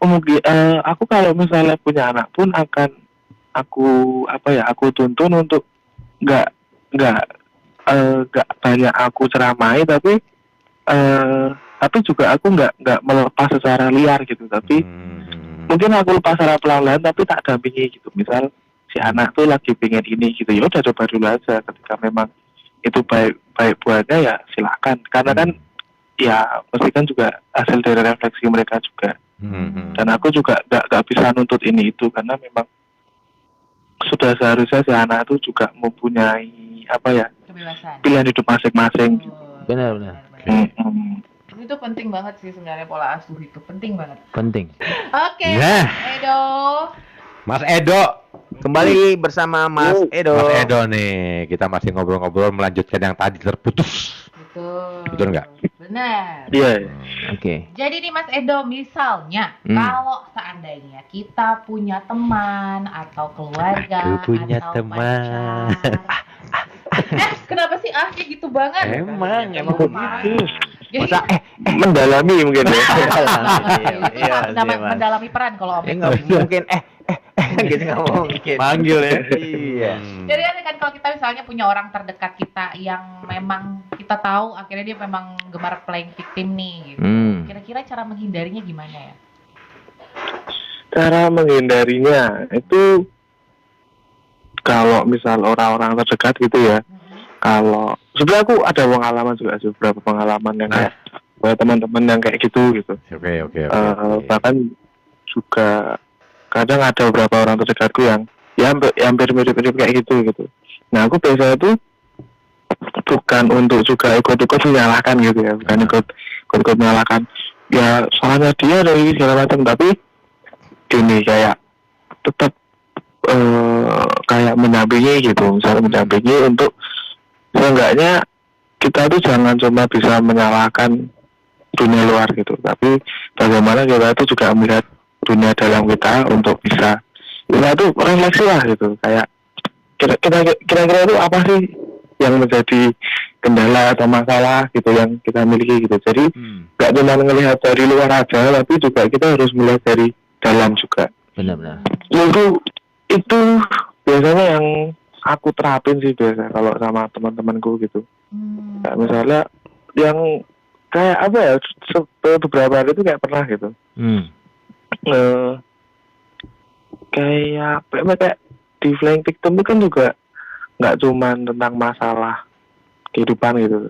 mungkin aku kalau misalnya punya anak pun akan aku tuntun untuk nggak banyak aku ceramai, tapi juga aku nggak melepas secara liar gitu, tapi mungkin aku lepas secara pelan-pelan tapi tak dampingi gitu. Misal si anak tuh lagi pengen ini gitu, ya udah coba dulu aja, ketika memang itu baik buatnya ya silakan, karena kan ya pasti kan juga hasil dari refleksi mereka juga. Dan aku juga nggak bisa nuntut ini itu, karena memang sudah seharusnya si anak itu juga mempunyai Kebebasan. pilihan hidup masing-masing. Benar. Itu penting banget sih sebenarnya, pola asuh itu penting banget. Penting. Oke, Nah. Edo. Mas Edo. Kembali bersama Mas Edo. Mas Edo nih, kita masih ngobrol-ngobrol melanjutkan yang tadi terputus. Betul nggak? Benar. Iya. Oke. Jadi nih Mas Edo, misalnya kalau seandainya kita punya teman atau keluarga Aku punya atau teman. pacar. Kenapa sih kayak gitu banget? Emang begitu. Masa Mendalami mungkin ya. Iya, Mendalami peran kalau Om. nggak mungkin gitu nggak mungkin. Manggil ya. Iya. Jadi kan kalau kita misalnya punya orang terdekat kita yang memang kita tahu akhirnya dia memang gemar playing victim nih gitu. Kira-kira cara menghindarinya gimana ya? Cara menghindarinya itu, kalau misal orang-orang terdekat gitu ya, kalau sebenarnya aku ada pengalaman juga sih, beberapa pengalaman yang kayak teman-teman yang kayak gitu. Oke. Bahkan juga kadang ada beberapa orang terdekatku yang ya hampir mirip-mirip kayak gitu. Nah aku biasanya itu bukan untuk juga ikut-ikut menyalahkan gitu ya, bukan ikut menyalahkan ya salahnya dia dari segala macam, tapi gini, kayak tetap kayak mendampingi gitu, misalnya mendampingi untuk seenggaknya kita tuh jangan cuma bisa menyalahkan dunia luar gitu, tapi bagaimana kita itu juga melihat dunia dalam kita untuk bisa kita tuh refleksi lah gitu, kayak kira-kira itu apa sih yang menjadi kendala atau masalah gitu yang kita miliki gitu. Jadi nggak cuma melihat dari luar aja, tapi juga kita harus melihat dari dalam juga. Benar. Itu biasanya yang aku terapin sih biasa kalau sama teman-temanku gitu. Kayak misalnya yang kayak apa ya, beberapa hari itu kayak pernah gitu. Kayak di flying victim itu kan juga nggak cuma tentang masalah kehidupan gitu.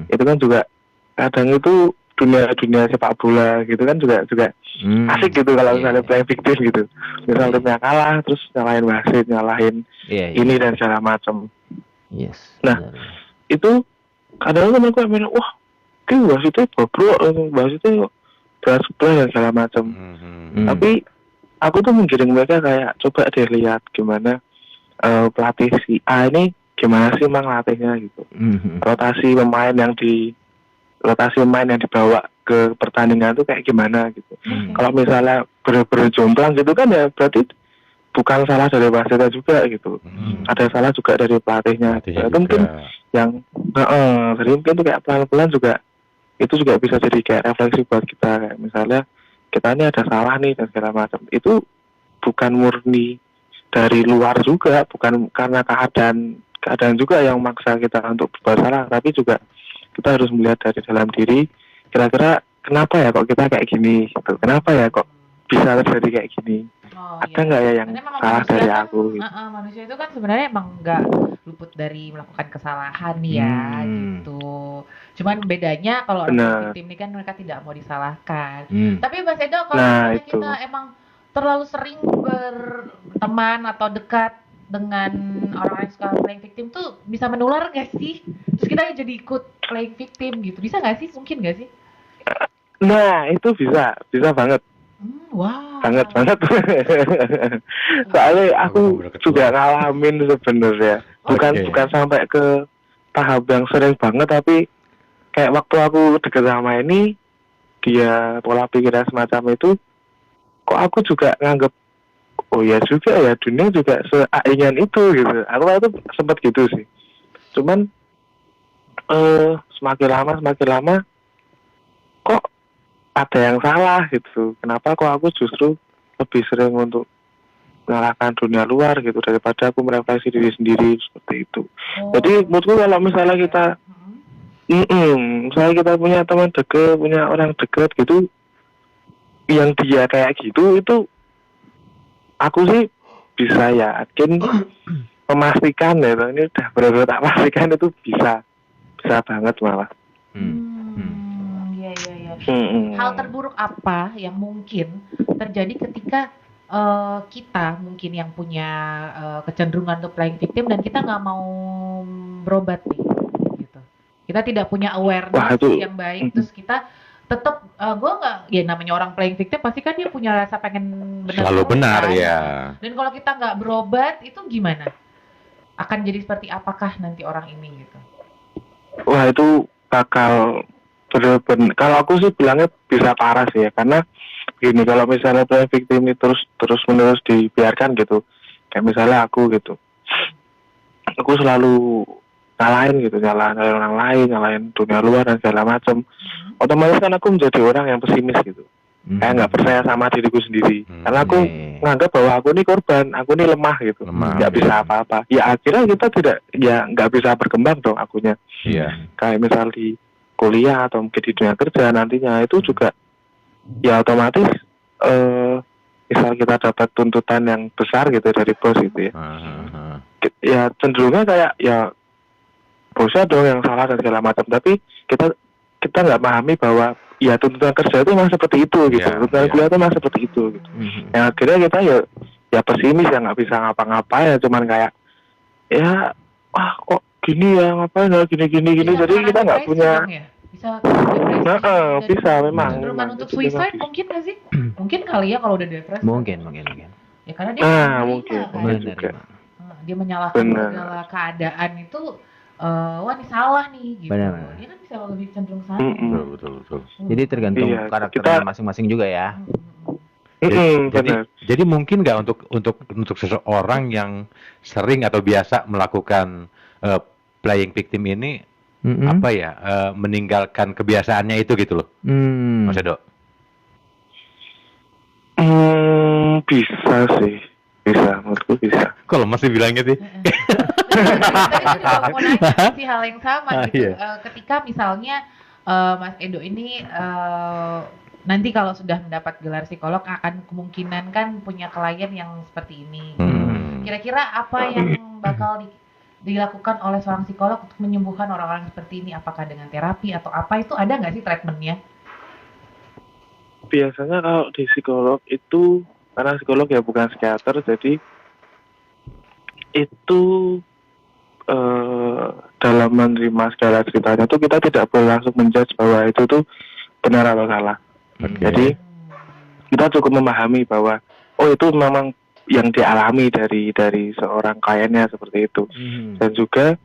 Itu kan juga kadang itu dunia sepak bola gitu kan juga asik gitu kalau misalnya playing victim gitu. Misal timnya kalah terus nyalahin wasit, nyalahin ini dan segala macam. Yes. Nah, itu kadang temanku bilang, wah bahas itu bobrok, bahas itu beras sebelah dan segala macam. Tapi aku tuh menggiring mereka kayak coba deh lihat gimana pelatih si A ini gimana sih emang latihnya gitu. Rotasi pemain yang dibawa ke pertandingan itu kayak gimana gitu. Kalau misalnya bener-bener jomplang gitu kan ya berarti bukan salah dari wasitnya juga gitu. Ada salah juga dari pelatihnya. Itu mungkin yang jadi mungkin tuh kayak pelan-pelan juga itu juga bisa jadi kayak refleksi buat kita, kayak misalnya kita ini ada salah nih dan segala macam. Itu bukan murni dari luar juga, bukan karena keadaan juga yang maksa kita untuk berbuat salah, tapi juga kita harus melihat dari dalam diri, kira-kira kenapa ya kok kita kayak gini gitu. Kenapa ya kok bisa terjadi kayak gini. Ada nggak ya yang salah dari aku gitu. Manusia itu kan sebenarnya emang nggak luput dari melakukan kesalahan ya gitu. Cuman bedanya kalau orang victim ini kan mereka tidak mau disalahkan. Tapi Mas Edo, kalau misalnya kita emang terlalu sering berteman atau dekat dengan orang yang suka playing victim tuh bisa menular nggak sih? Terus kita jadi ikut playing victim gitu, bisa nggak sih? Mungkin nggak sih? Nah itu bisa banget. Wow. Banget. Soalnya aku juga ngalamin sebenarnya. Bukan sampai ke tahap yang sering banget, tapi kayak waktu aku deket sama ini, dia pola pikirnya semacam itu, kok aku juga nganggep, oh ya juga ya, dunia juga seingin itu gitu. Aku itu sempat gitu sih. Cuman semakin lama kok ada yang salah gitu. Kenapa kok aku justru lebih sering untuk menyalahkan dunia luar gitu daripada aku merefleksi diri sendiri seperti itu. Jadi menurutku kalau misalnya kita misalnya kita punya teman dekat, punya orang dekat gitu yang dia kayak gitu, itu aku sih bisa yakin memastikan ya, ini udah benar-benar tak pastikan itu bisa banget malah. Hal terburuk apa yang mungkin terjadi ketika kita mungkin yang punya kecenderungan untuk playing victim dan kita nggak mau berobat nih, gitu. Kita tidak punya awareness yang baik, terus kita tetap gue nggak, ya namanya orang playing victim pasti kan dia punya rasa pengen benar. Selalu benar kan? ya. Dan kalau kita nggak berobat itu gimana? Akan jadi seperti apakah nanti orang ini gitu? Wah itu bakal bener-bener, kalau aku sih bilangnya bisa parah sih ya, karena gini, kalau misalnya playing victim ini terus menerus dibiarkan gitu, kayak misalnya aku gitu, aku selalu nyalain orang lain, nyalain dunia luar dan segala macam, otomatis kan aku menjadi orang yang pesimis gitu, kayak nggak percaya sama diriku sendiri, karena aku menganggap bahwa aku ini korban, aku ini lemah gitu, nggak bisa apa-apa. Ya akhirnya kita nggak bisa berkembang dong akunya. Kayak misal di kuliah atau mungkin di dunia kerja nantinya itu juga ya otomatis misal kita dapat tuntutan yang besar gitu dari bos gitu ya, ya cenderungnya kayak ya bosnya dong yang salah dan segala macam, tapi kita nggak pahami bahwa ya tuntutan kerja itu memang seperti itu gitu, tuntutan kuliah itu memang seperti itu gitu. Yang akhirnya kita ya pesimis, ya nggak bisa ngapa-ngapain, ya cuman kayak ya kok gini ya, ngapain ya gini jadi kita nggak punya bisa memang cenderungan untuk suicide mungkin nggak sih? Mungkin kali ya kalau udah depresi. Mungkin. Ya karena dia mungkin juga. Dia menyalahkan segala keadaan itu, wah ini salah nih gitu. Benar. Dia kan bisa lebih cenderung sana. Betul. Jadi tergantung karakternya masing-masing juga ya. Jadi mungkin nggak untuk seseorang yang sering atau biasa melakukan playing victim ini meninggalkan kebiasaannya itu gitu loh, Mas Edo? Bisa sih, menurutku bisa. Kalau masih bilangnya sih. Tadi juga mau nanya sih hal yang sama gitu. Ketika misalnya Mas Edo ini nanti kalau sudah mendapat gelar psikolog akan kemungkinan kan punya klien yang seperti ini. Kira-kira apa yang bakal dilakukan oleh seorang psikolog untuk menyembuhkan orang-orang seperti ini? Apakah dengan terapi atau apa, itu ada nggak sih treatmentnya? Biasanya kalau di psikolog itu, karena psikolog ya bukan psikiater, jadi itu dalam menerima segala ceritanya tuh kita tidak boleh langsung menjudge bahwa itu tuh benar atau salah. Jadi kita cukup memahami bahwa oh itu memang yang dialami dari seorang kliennya seperti itu. Dan juga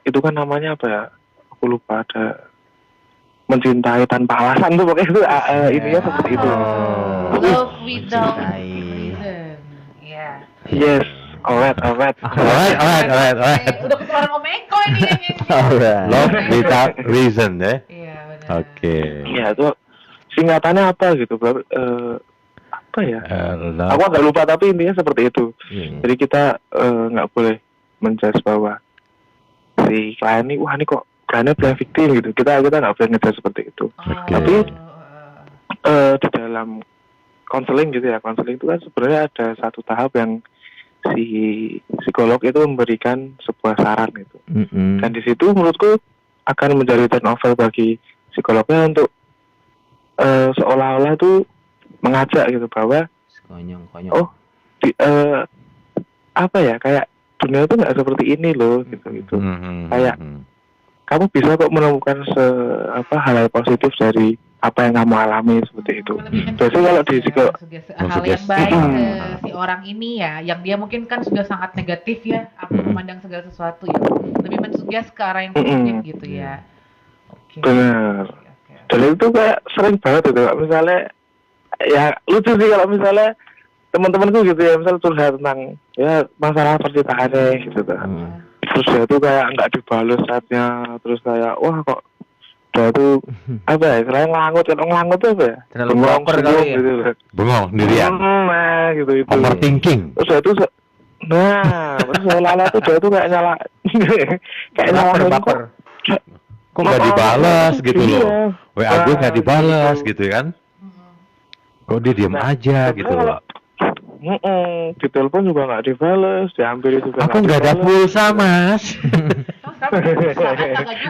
itu kan namanya apa ya? Aku lupa, ada mencintai tanpa alasan tuh pokoknya itu ininya seperti itu. Love without Mencintai. reason. Ya. Yes, alright. Alright. Udah ketularan Om Eko ini yang Alright. Love without reason ya. Iya benar. Oke. Ya itu singkatannya apa gitu, Bro? Apa ya? Love. Aku agak lupa tapi intinya seperti itu. Jadi kita nggak boleh menjudge bahwa si klien ini, wah ini kok kliennya playing victim gitu. Kita nggak boleh ngejudge seperti itu. Tapi di dalam konseling gitu ya, konseling itu kan sebenarnya ada satu tahap yang si psikolog itu memberikan sebuah saran gitu. Dan di situ menurutku akan menjadi turnover bagi psikolognya untuk seolah-olah tuh mengajak gitu bahwa Konyong. oh apa ya, kayak dunia itu nggak seperti ini loh gitu. Kayak kamu bisa kok menemukan hal-hal positif dari apa yang kamu alami seperti itu. Biasanya kalau di psikolog hal yang baik ke si orang ini ya, yang dia mungkin kan sudah sangat negatif ya, memandang segala sesuatu ya, lebih mensuggest ke arah yang positif gitu ya. Oke. benar. Dan itu kayak sering banget itu, misalnya ya lucu sih kalau misalnya teman-temanku gitu ya, misalnya curhat tentang ya masalah percintaannya gitu kan. Terus dia tuh kayak nggak dibalas chatnya, terus kayak wah kok dia tuh apa ya, istilahnya ngelangut tuh apa ya, Terlalu bengong, baper senyum kali ya. gitu. Bengong sendirian. Nah gitu itu. Overthinking. Terus dia tuh terus seolah-olah tuh dia tuh kayak nyala kayak nyalahin Baper. Kok nggak dibalas gitu Iya. loh. WA gue nggak dibalas gitu kan. Kok dia diem aja gitu loh. Di telepon juga nggak dibales, diambil juga Aku nggak ada pulsa mas.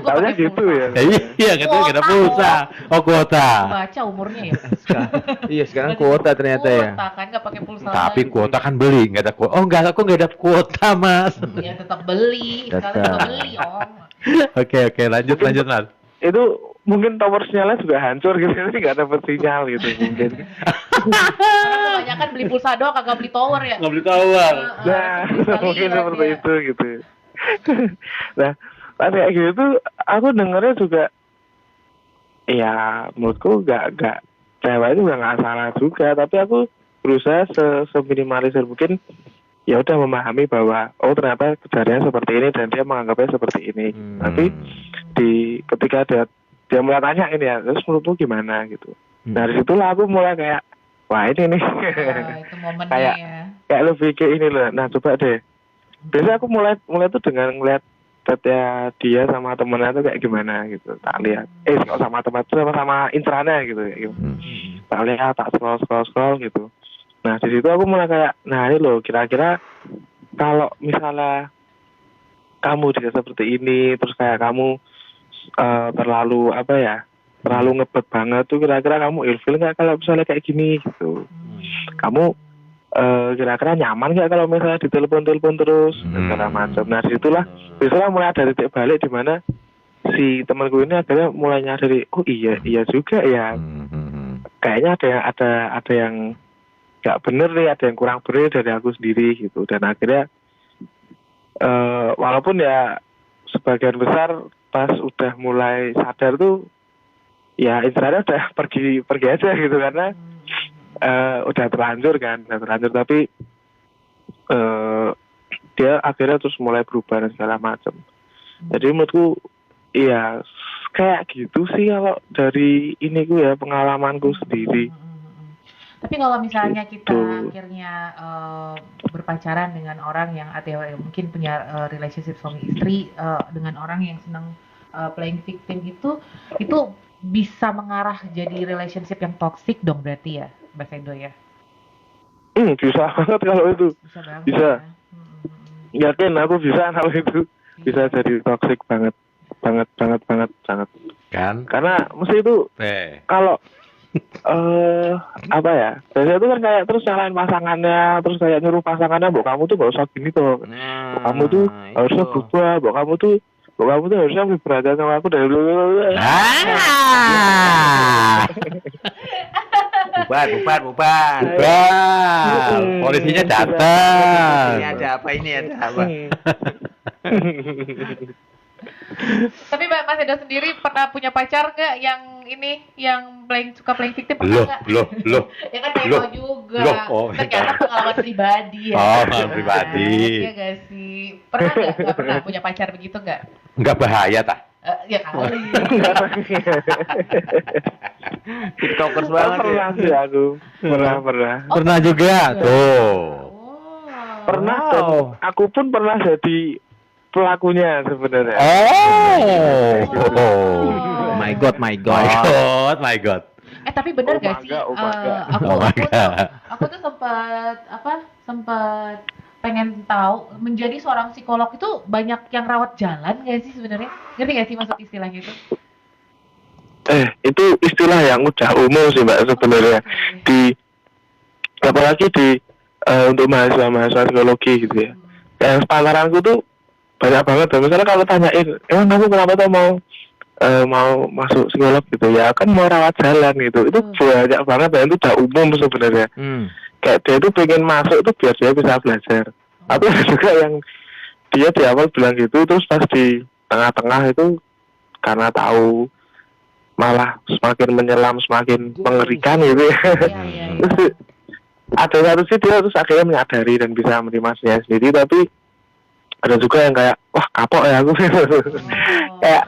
Tahunya gitu ya. Iya katanya nggak ada pulsa. Oh kuota. Baca umurnya ya. Iya sekarang kuota ternyata ya. Kuota kan nggak pakai pulsa. Tapi lagi. kuota kan beli, nggak ada kuota. Oh enggak, aku nggak ada kuota mas. Ya tetap beli. Sekarang juga beli om. Oke, lanjut mas. Itu mungkin tower sinyalnya juga hancur gitu, jadi nggak dapet sinyal gitu mungkin. Karena kebanyakan beli pulsa doang, kagak beli tower ya. Nggak beli tower. Nah, Sekali mungkin ya, seperti dia. itu gitu. Nah, pas kayak gitu aku dengernya juga, ya menurutku nggak cewek itu nggak salah juga, tapi aku berusaha seminimalisir mungkin, ya udah memahami bahwa oh ternyata kejadiannya seperti ini dan dia menganggapnya seperti ini. Tapi ketika dia mulai tanya ini ya, terus menurutmu gimana gitu. Dari situlah aku mulai kayak wah ini nih Itu momennya kayak ya. kayak lebih ke ini loh. Nah coba deh. Biasanya aku mulai tuh dengan ngeliat chatnya dia sama temennya tuh kayak gimana gitu. Tak lihat. Kok sama teman tuh sama incerannya gitu. Tak lihat, tak scroll gitu. Nah di situ aku mulai kayak, nah ini loh kira-kira kalau misalnya kamu dia seperti ini, terus kayak kamu terlalu terlalu ngebet banget tuh, kira-kira kamu ilfil nggak kalau misalnya kayak gini gitu. Kamu kira-kira nyaman nggak kalau misalnya ditelepon terus segala macam. Nah disitulah biasanya mulai ada titik balik di mana si temanku ini akhirnya mulai nyadari, oh iya juga ya, kayaknya ada yang nggak bener nih, ada yang kurang bener dari aku sendiri gitu. Dan akhirnya walaupun ya sebagian besar pas udah mulai sadar tuh ya istilahnya udah pergi aja gitu, karena udah terlanjur tapi dia akhirnya terus mulai berubah dan segala macam. Jadi menurutku iya kayak gitu sih kalau dari ini gue ya, pengalamanku sendiri. Tapi kalau misalnya kita Gitu. akhirnya berpacaran dengan orang yang atau mungkin punya relationship suami istri dengan orang yang senang playing victim itu bisa mengarah jadi relationship yang toxic dong berarti ya, Mbak Sendo ya? Bisa banget kalau itu. Bisa banget. Bisa. Ya. Yakin aku bisa kalau itu. Bisa jadi toxic banget. Sangat. Kan? Karena mesti itu kalau Apa ya? Biasanya itu kan kayak terus nyalain pasangannya, terus kayak nyuruh pasangannya, "Mbok kamu tuh gak usah gini tuh. Mbok kamu tuh harusnya berubah, mbok kamu tuh harusnya lebih perhatian sama aku dari dulu." Bubar. Bubar. Polisinya datang. Ini ada apa? Tapi Mas Edo sendiri pernah punya pacar nggak yang suka playing victim pernah Loh, nggak? loh. Ya kan kayak lo juga. Loh, oh, Ternyata pengalaman pribadi ya. Oh, pengalaman pribadi. Iya gak sih? Pernah nggak? Nggak pernah punya pacar begitu nggak? Enggak bahaya tak? Ya kali. TikTokers banget ya. Pernah sih aku. Pernah. Pernah juga tuh. Oh. Pernah dan aku pun pernah jadi pelakunya sebenarnya. Oh. My God. My God. Tapi bener gak sih? Omaga. Aku tuh sempat pengen tahu menjadi seorang psikolog itu banyak yang rawat jalan gak sih sebenarnya? Ngerti gak sih maksud istilahnya itu? Itu istilah yang udah umum sih Mbak sebenarnya. Apalagi untuk mahasiswa psikologi gitu ya. Yang sepantaranku tuh banyak banget. Misalnya kalau tanyain, emang kamu kenapa tuh mau masuk psikolog gitu ya? Kan mau rawat jalan gitu. Itu banyak banget dan itu udah umum sebenarnya. Kayak dia tuh pengen masuk tuh biar dia bisa belajar. Tapi ada juga yang dia di awal bilang gitu, terus pas di tengah-tengah itu karena tahu malah semakin menyelam, semakin mengerikan gitu ya. Terus ada satu sih dia terus akhirnya menyadari dan bisa menerimanya sendiri, tapi ada juga yang kayak wah kapok ya aku kayak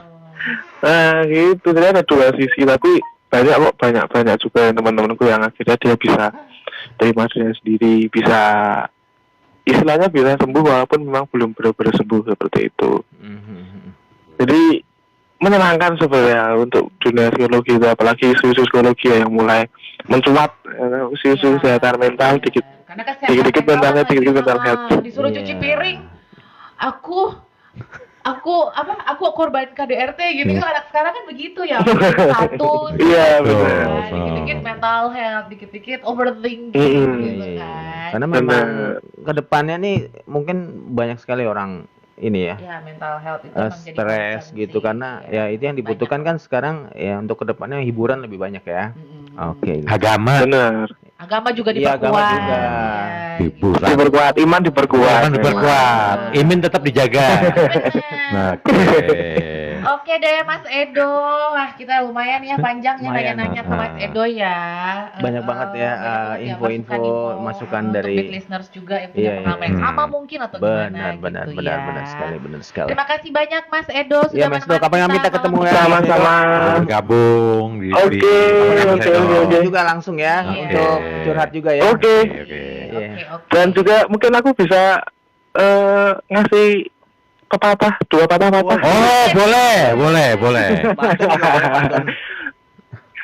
gitu. Jadi ada dua sisi, tapi banyak juga teman-temanku yang akhirnya dia bisa terima dirinya sendiri, bisa istilahnya bisa sembuh walaupun memang belum benar-benar sembuh seperti itu. Jadi menenangkan sebenarnya untuk dunia psikologi itu, apalagi isu-isu psikologi yang mulai mencuat, isu-isu kesehatan mental dikit-dikit mentalnya, dikit-dikit mental health. Disuruh cuci piring, aku korban KDRT gitu. Anak sekarang kan begitu ya, status, dikit-dikit mental health, dikit-dikit overthinking gitu kan. Karena memang kedepannya nih mungkin banyak sekali orang ini ya, mental health itu memang jadi stres concern gitu sih. karena ya itu yang dibutuhkan kan sekarang ya untuk kedepannya hiburan lebih banyak ya. Oke. Agama. Benar. Agama juga Iya, diperkuat. agama juga. Hiburan. Diperkuat, iman diperkuat. Imin tetap dijaga. Oke deh Mas Edo, kita lumayan ya panjang ya nanya-nanya ke Mas Edo ya. Banyak banget ya info-info masukan untuk dari big listeners juga yang punya pengalaman yang sama mungkin atau gimana benar sekali. Terima kasih banyak Mas Edo sudah Iya Mas Edo, kapan kita ketemu ya? Sama-sama. Bergabung di Oke. juga langsung ya untuk curhat juga ya. Oke. Dan juga mungkin aku bisa ngasih dua patah-patah. Oh, boleh.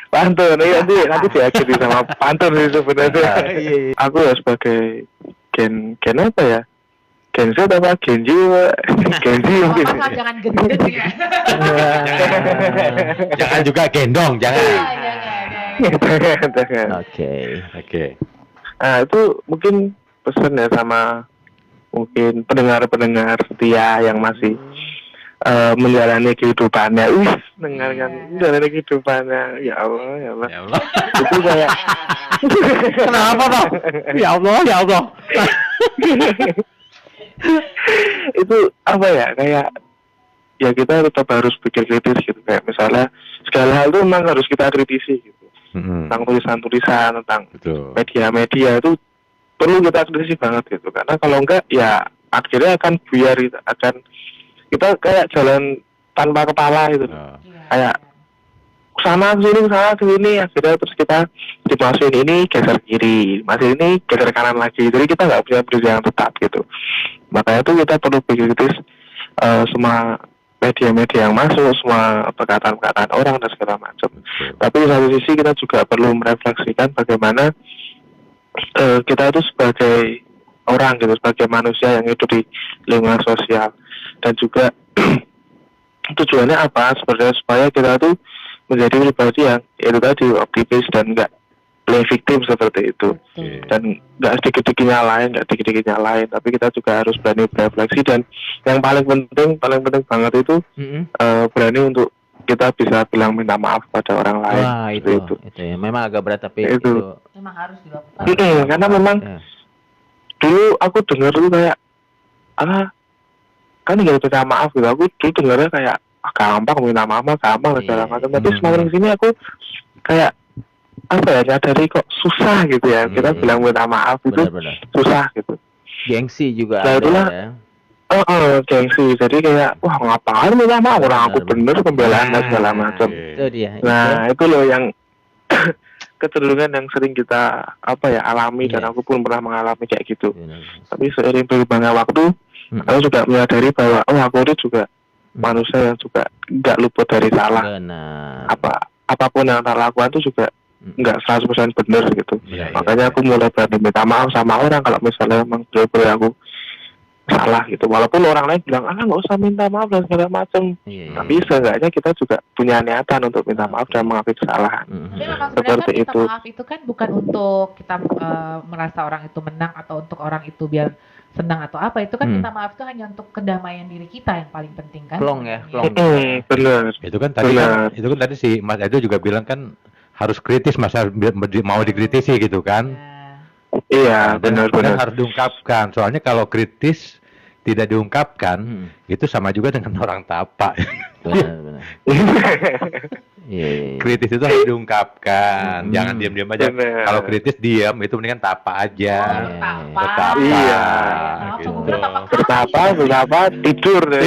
Pantun, nanti diakhiri sama pantun sih sebenarnya. Aku ya sebagai gen apa ya? Gen Z apa Gen Z? Gen Z mungkin. Jangan gendut ya. Jangan juga gendong, jangan. Oke. Nah itu mungkin pesan ya sama mungkin pendengar-pendengar setia yang masih menjalani kehidupannya, menjalani kehidupannya, ya Allah. Itu kayak Kenapa toh? Ya Allah. Itu apa ya, kayak ya kita tetap harus pikir kritis gitu, kayak misalnya segala hal itu memang harus kita kritisi gitu. Tentang tulisan-tulisan, tentang media-media itu perlu kita kritisi banget gitu, karena kalau enggak ya akhirnya akan buyar gitu, kita kayak jalan tanpa kepala gitu, kayak sana sini akhirnya terus kita dimasukin ini geser kiri, masih ini geser kanan lagi, jadi kita nggak punya posisi yang tetap gitu. Makanya tuh kita perlu pikir kritis semua media-media yang masuk, semua perkataan-perkataan orang dan segala macam. Tapi di satu sisi kita juga perlu merefleksikan bagaimana kita itu sebagai orang gitu, sebagai manusia yang hidup di lingkungan sosial, dan juga tujuannya apa sebenarnya, supaya kita tuh menjadi pribadi yang itu tadi optimis dan nggak play victim seperti itu. Betul. Dan nggak sedikit-sedikit nyalain, tapi kita juga harus berani berefleksi, dan yang paling penting banget itu berani untuk kita bisa bilang minta maaf pada orang lain. Wah, Seperti itu ya. Memang agak berat tapi Itu. itu. Memang harus dilakukan. Karena memang Ya. dulu aku dengar tuh kayak kan tinggal minta maaf gitu. Aku dulu dengarnya kayak gampang minta maaf, gampang segala macam. Tapi semakin kesini aku kayak nyadari kok susah gitu ya. Kita bilang minta maaf itu Benar-benar. susah gitu. Gengsi juga Nah, ada itulah. ya. Gengsi. Jadi kayak wah ngapain minta maaf, orang aku bener pembelaan dan segala macam. Itu dia. Nah itu loh yang kecenderungan yang sering kita alami, dan Iya. aku pun pernah mengalami kayak gitu. Benar. Tapi seiring berkembangnya waktu, aku juga menyadari bahwa aku ini juga manusia yang juga nggak luput dari salah. Benar. Apapun yang tak lakukan itu juga nggak 100% benar gitu. Iya, Makanya aku mulai berani minta maaf sama orang kalau misalnya memang benar-benar aku salah gitu. Walaupun orang lain bilang nggak usah minta maaf dan segala macam. Iya. Tapi seenggaknya kita juga punya niatan untuk minta maaf dan mengakui kesalahan. Tapi memang sebenarnya Seperti kan minta itu. maaf itu kan bukan untuk kita merasa orang itu menang atau untuk orang itu biar senang atau apa. Itu kan minta maaf itu hanya untuk kedamaian diri kita yang paling penting kan. Plong ya, sebenarnya. plong. Benar. Itu kan tadi si Mas Edo juga bilang kan harus kritis, masa mau dikritisi gitu kan. Iya, Dan benar. harus diungkapkan. Soalnya kalau kritis tidak diungkapkan, itu sama juga dengan orang tapak. Benar. Iya. Kritis itu harus diungkapkan, jangan diam-diam aja. Bener. Kalau kritis diam, itu mendingan tapa aja. Bertapa. Bertapa. Iya. Gitu. Bertapa tidur deh.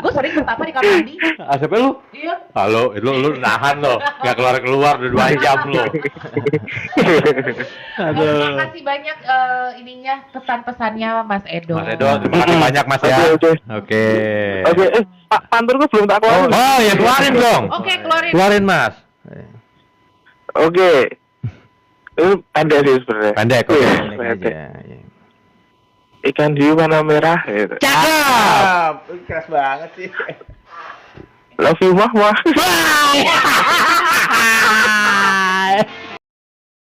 Gue sering bertapa di kamar mandi. Siapa lu? Iya. Halo, lu nahan lo, nggak keluar udah 2 jam lo. Terima kasih banyak kesan pesannya Mas Edo. Mas Edo, terima kasih banyak Mas ya. Oke. Oke. Pak Panturku belum tak keluarin. Oh ya keluarin dong. Oke, keluarin. Keluarin Mas. Oke. Itu pendek sih sebenarnya. Pendek kok. Iya, Ini pendek. aja. Iya. Ikan hiu warna merah gitu. Cakep. Keras banget sih. Love you mah.